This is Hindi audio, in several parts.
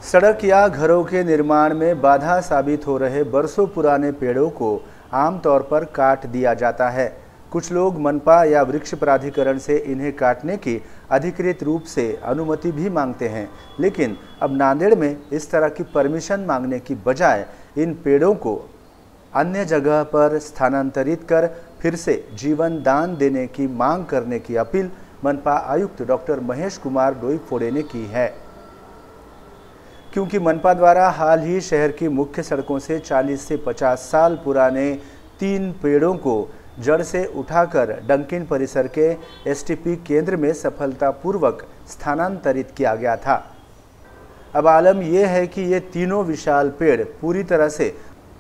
सड़क या घरों के निर्माण में बाधा साबित हो रहे बरसों पुराने पेड़ों को आमतौर पर काट दिया जाता है। कुछ लोग मनपा या वृक्ष प्राधिकरण से इन्हें काटने की अधिकृत रूप से अनुमति भी मांगते हैं, लेकिन अब नांदेड़ में इस तरह की परमिशन मांगने की बजाय इन पेड़ों को अन्य जगह पर स्थानांतरित कर फिर से जीवन दान देने की मांग करने की अपील मनपा आयुक्त डॉक्टर महेश कुमार डोईफोड़े ने की है। क्योंकि मनपा द्वारा हाल ही शहर की मुख्य सड़कों से 40 से 50 साल पुराने 3 पेड़ों को जड़ से उठाकर डंकिन परिसर के एसटीपी केंद्र में सफलतापूर्वक स्थानांतरित किया गया था। अब आलम यह है कि ये तीनों विशाल पेड़ पूरी तरह से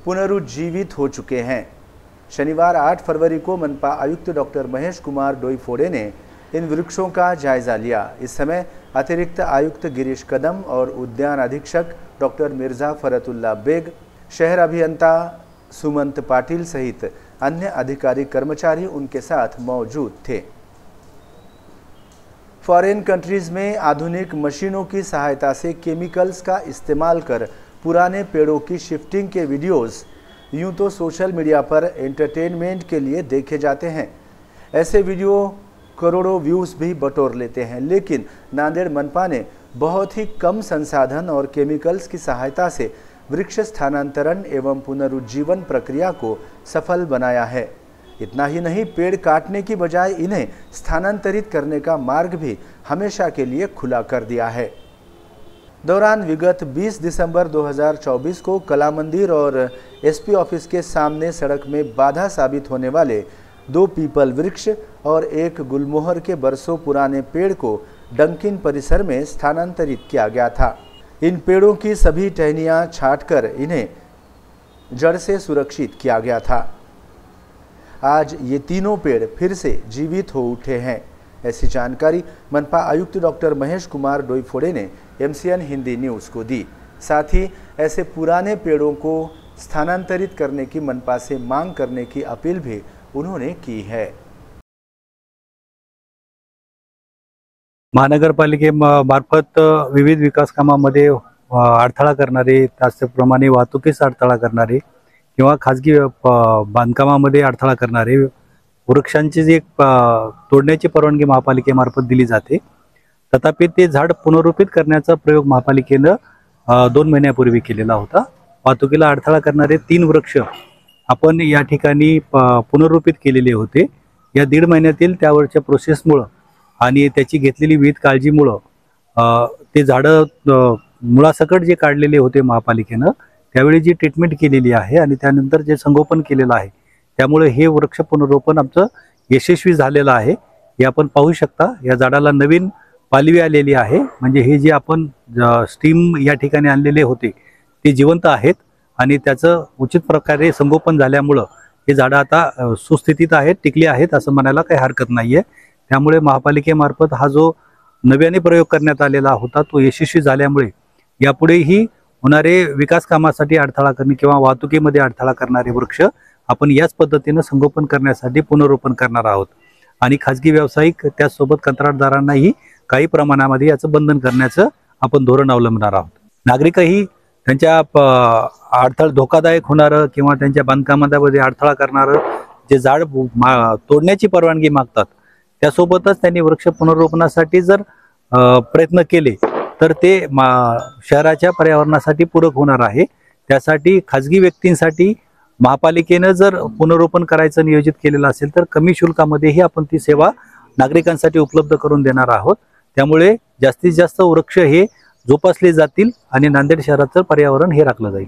पुनरुज्जीवित हो चुके हैं। शनिवार 8 फरवरी को मनपा आयुक्त डॉक्टर महेश कुमार डोईफोड़े ने इन वृक्षों का जायजा लिया। इस समय अतिरिक्त आयुक्त गिरीश कदम और उद्यान अधीक्षक डॉक्टर मिर्जा फरतुल्ला बेग, शहर अभियंता सुमंत पाटिल सहित अन्य अधिकारी कर्मचारी उनके साथ मौजूद थे। फॉरेन कंट्रीज में आधुनिक मशीनों की सहायता से केमिकल्स का इस्तेमाल कर पुराने पेड़ों की शिफ्टिंग के वीडियोस यूं तो सोशल मीडिया पर एंटरटेनमेंट के लिए देखे जाते हैं। ऐसे वीडियो करोड़ों व्यूज भी बटोर लेते हैं, लेकिन नांदेड़ मनपा ने बहुत ही कम संसाधन और केमिकल्स की सहायता से वृक्ष स्थानांतरण एवं पुनरुज्जीवन प्रक्रिया को सफल बनाया है। इतना ही नहीं, पेड़ काटने की बजाय इन्हें स्थानांतरित करने का मार्ग भी हमेशा के लिए खुला कर दिया है। दौरान विगत 20 दिसंबर 2024 को कला मंदिर और एसपी ऑफिस के सामने सड़क में बाधा साबित होने वाले 2 पीपल वृक्ष और 1 गुलमोहर के बरसों पुराने पेड़ को डंकिन परिसर में स्थानांतरित किया गया था। इन पेड़ों की सभी टहनियां छांटकर इन्हें जड़ से सुरक्षित किया गया था। आज ये तीनों पेड़ फिर से जीवित हो उठे हैं। ऐसी जानकारी मनपा आयुक्त डॉक्टर महेश कुमार डोईफोड़े ने एमसीएन हिंदी न्यूज़ को दी। साथ ही ऐसे पुराने पेड़ों को स्थानांतरित करने की मनपा से मांग करने की अपील भी उन्होंने की है। महानगरपालिकेमार्फत विविध विकास कामांमध्ये अडथळा करणारे, त्याचप्रमाणे वाहतुकीस अडथळा करणारे किंवा खाजगी बांधकामामध्ये अडथळा करणारे वृक्षांची जी तोडण्याची परवानगी महापालिकेमार्फत दिली जाते, तथापि ते झाड पुनरुत्थित करण्याचा प्रयोग महापालिकेने 2 महिन्यापूर्वी केलेला होता। वाहतुकीला अडथळा करणारे 3 वृक्ष आपण या ठिकाणी पुनरुत्थित केलेले होते। या 1.5 महिन्यातील त्यावरच्या प्रोसेसमुळे आणि त्याची घेतलेली विविध काळजीमुळे ते झाडं मुळासकट जे काढलेले होते महापालिकेने, त्यावेळी जी ट्रीटमेंट केलेली आहे आणि त्यानंतर जे संगोपन केलेलं आहे, त्यामुळे हे वृक्ष पुनरोपण आमचं यशस्वी झालेलं आहे। हे आपण पाहू शकता। या झाडाला नवीन पालवी आलेली आहे, म्हणजे हे जे आपण स्टीम या ठिकाणी आणलेले होते ते जिवंत आहेत आणि त्याचं उचित प्रकारे संगोपन झाल्यामुळे हे झाडं आता सुस्थितीत आहेत, टिकली आहेत असं म्हणायला काही हरकत नाहीये। त्यामुळे महापालिकेमार्फत हा जो नव्याने प्रयोग करण्यात आलेला होता तो यशस्वी झाल्यामुळे यापुढेही होणारे विकास कामासाठी अडथळा करणे किंवा वाहतुकीमध्ये अडथळा करणारे वृक्ष आपण याच पद्धतीने संगोपन करण्यासाठी पुनरोपण करणार आहोत आणि खाजगी व्यावसायिक त्यासोबत कंत्राटदारांनाही काही प्रमाणामध्ये याचं बंधन करण्याचं आपण धोरण अवलंबणार आहोत। नागरिकही त्यांच्या धोकादायक होणारं किंवा त्यांच्या बांधकामामध्ये अडथळा करणारं जे झाड तोडण्याची परवानगी मागतात, त्यासोबतच त्यांनी वृक्ष पुनरोपणासाठी जर प्रयत्न केले तर ते शहराच्या पर्यावरणासाठी पूरक होणार आहे। त्यासाठी खाजगी व्यक्तींसाठी महापालिकेने जर पुनरोपण करायचं नियोजित केलेलं असेल तर कमी शुल्कामध्येही आपण ती सेवा नागरिकांसाठी उपलब्ध करून देणार आहोत। त्यामुळे जास्तीत जास्त वृक्ष हे जोपासले जातील आणि नांदेड शहराचं पर्यावरण हे राखलं जाईल।